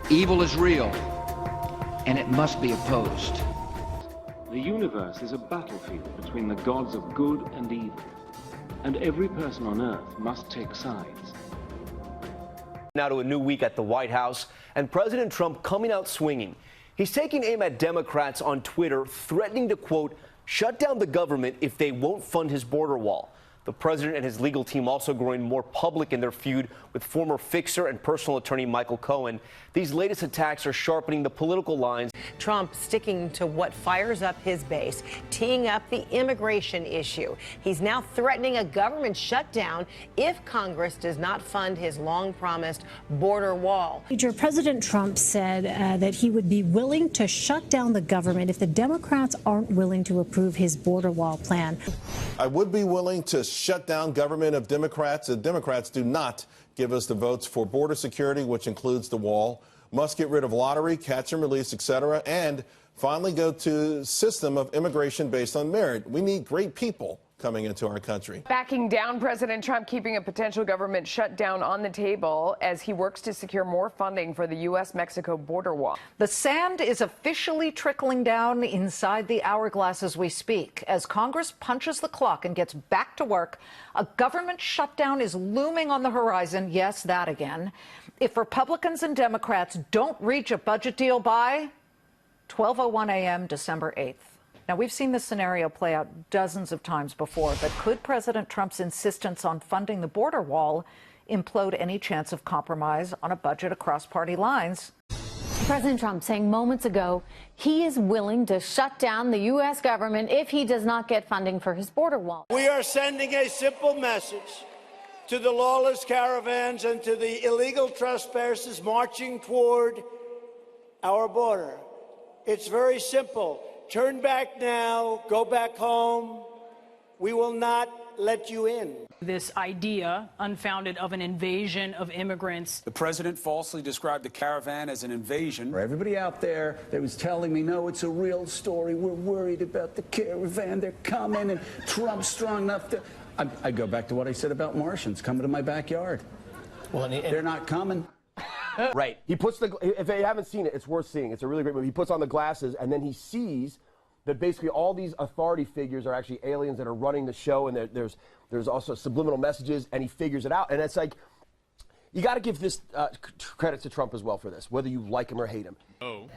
Evil is real, and it must be opposed. The universe is a battlefield between the gods of good and evil, and every person on Earth must take sides. Now to a new week at the White House, and President Trump coming out swinging. He's taking aim at Democrats on Twitter, threatening to, quote, shut down the government if they won't fund his border wall. The president and his legal team also growing more public in their feud with former fixer and personal attorney Michael Cohen. These latest attacks are sharpening the political lines. Trump sticking to what fires up his base, teeing up the immigration issue. He's now threatening a government shutdown if Congress does not fund his long-promised border wall. President Trump said that he would be willing to shut down the government if the Democrats aren't willing to approve his border wall plan. I would be willing to shut down government if Democrats. The Democrats do not give us the votes for border security, which includes the wall, must get rid of lottery, catch and release, etc., and finally go to a system of immigration based on merit. We need great people coming into our country. Backing down President Trump, keeping a potential government shutdown on the table as he works to secure more funding for the U.S.-Mexico border wall. The sand is officially trickling down inside the hourglass as we speak. As Congress punches the clock and gets back to work, a government shutdown is looming on the horizon. Yes, that again. If Republicans and Democrats don't reach a budget deal by 12:01 a.m. December 8th. Now, we've seen this scenario play out dozens of times before, but could President Trump's insistence on funding the border wall implode any chance of compromise on a budget across party lines? President Trump saying moments ago he is willing to shut down the U.S. government if he does not get funding for his border wall. We are sending a simple message to the lawless caravans and to the illegal trespassers marching toward our border. It's very simple. Turn back now, go back home. We will not let you in. This idea, unfounded, of an invasion of immigrants. The president falsely described the caravan as an invasion. For everybody out there that was telling me, no, it's a real story, we're worried about the caravan, they're coming, and Trump's strong enough to... I go back to what I said about Martians coming to my backyard. Well, they're not coming. Right. He puts the, if they haven't seen it, it's worth seeing. It's a really great movie. He puts on the glasses and then he sees that basically all these authority figures are actually aliens that are running the show, and there's also subliminal messages, and he figures it out. And it's like, you got to give this credit to Trump as well for this, whether you like him or hate him. Oh.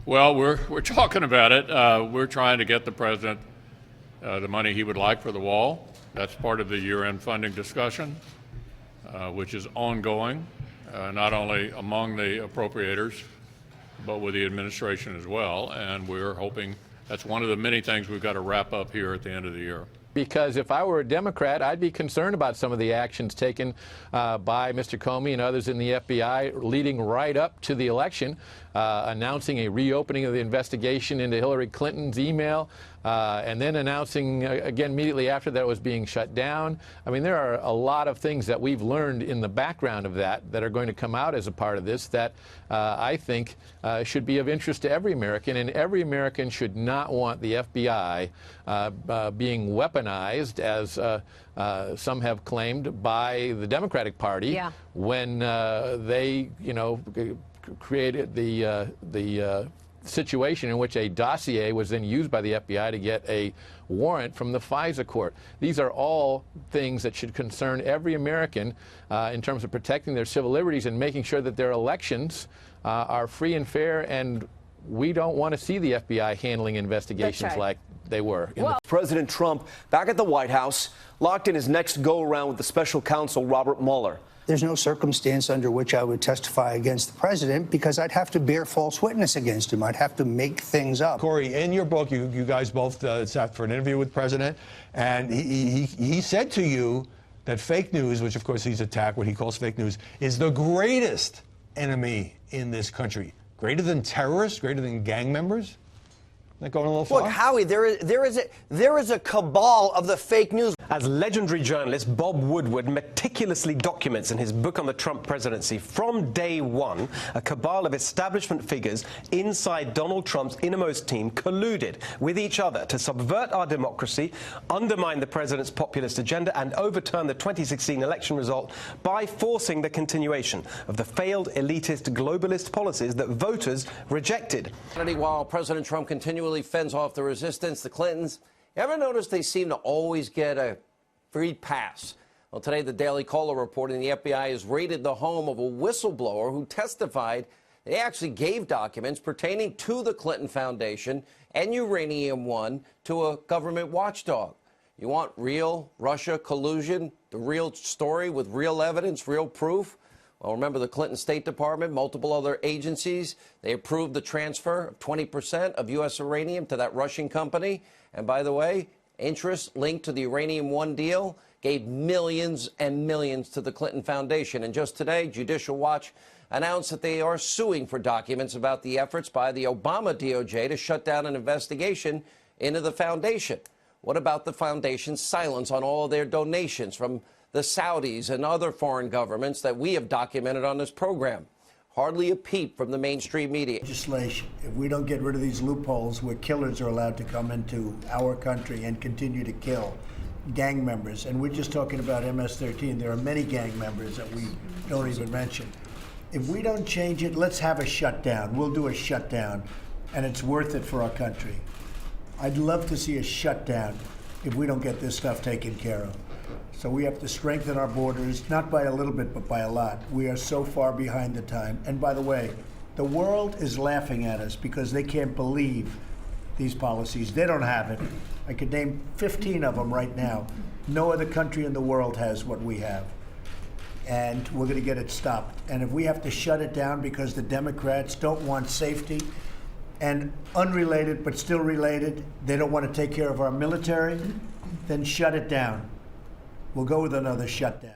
Well, we're talking about it. We're trying to get the president the money he would like for the wall. That's part of the year-end funding discussion, which is ongoing. Not only among the appropriators, but with the administration as well. And we're hoping that's one of the many things we've got to wrap up here at the end of the year. Because if I were a Democrat, I'd be concerned about some of the actions taken by Mr. Comey and others in the FBI leading right up to the election, announcing a reopening of the investigation into Hillary Clinton's email, and then announcing again immediately after that it was being shut down. I mean, there are a lot of things that we've learned in the background of that are going to come out as a part of this that I think should be of interest to every American, and every American should not want the FBI being weaponized, as some have claimed, by the Democratic Party when they, created the situation in which a dossier was then used by the FBI to get a warrant from the FISA court. These are all things that should concern every American in terms of protecting their civil liberties and making sure that their elections are free and fair, and we don't want to see the FBI handling investigations like they were. President Trump back at the White House, locked in his next go-around with the special counsel Robert Mueller. There's no circumstance under which I would testify against the president, because I'd have to bear false witness against him. I'd have to make things up. Corey, in your book, you guys both sat for an interview with the president, and he said to you that fake news, which of course he's attacked, what he calls fake news, is the greatest enemy in this country. Greater than terrorists, greater than gang members? Not going a little far? Look, Howie, there is a cabal of the fake news. As legendary journalist Bob Woodward meticulously documents in his book on the Trump presidency, from day one, a cabal of establishment figures inside Donald Trump's innermost team colluded with each other to subvert our democracy, undermine the president's populist agenda, and overturn the 2016 election result by forcing the continuation of the failed elitist globalist policies that voters rejected. While President Trump continually fends off the resistance, the Clintons, ever notice they seem to always get a free pass? Well, today the Daily Caller reporting the FBI has raided the home of a whistleblower who testified that he actually gave documents pertaining to the Clinton Foundation and Uranium One to a government watchdog. You want real Russia collusion, the real story with real evidence, real proof? Well, remember the Clinton State Department, multiple other agencies, they approved the transfer of 20% of U.S. uranium to that Russian company. And by the way, interest linked to the Uranium One deal gave millions and millions to the Clinton Foundation. And just today, Judicial Watch announced that they are suing for documents about the efforts by the Obama DOJ to shut down an investigation into the foundation. What about the foundation's silence on all of their donations from the Saudis and other foreign governments that we have documented on this program? Hardly a peep from the mainstream media. Legislation. If we don't get rid of these loopholes where killers are allowed to come into our country and continue to kill gang members, and we're just talking about MS-13, there are many gang members that we don't even mention. If we don't change it, let's have a shutdown. We'll do a shutdown, and it's worth it for our country. I'd love to see a shutdown if we don't get this stuff taken care of. So we have to strengthen our borders, not by a little bit, but by a lot. We are so far behind the time. And by the way, the world is laughing at us because they can't believe these policies. They don't have it. I could name 15 of them right now. No other country in the world has what we have. And we're going to get it stopped. And if we have to shut it down because the Democrats don't want safety, and unrelated but still related, they don't want to take care of our military, then shut it down. We'll go with another shutdown.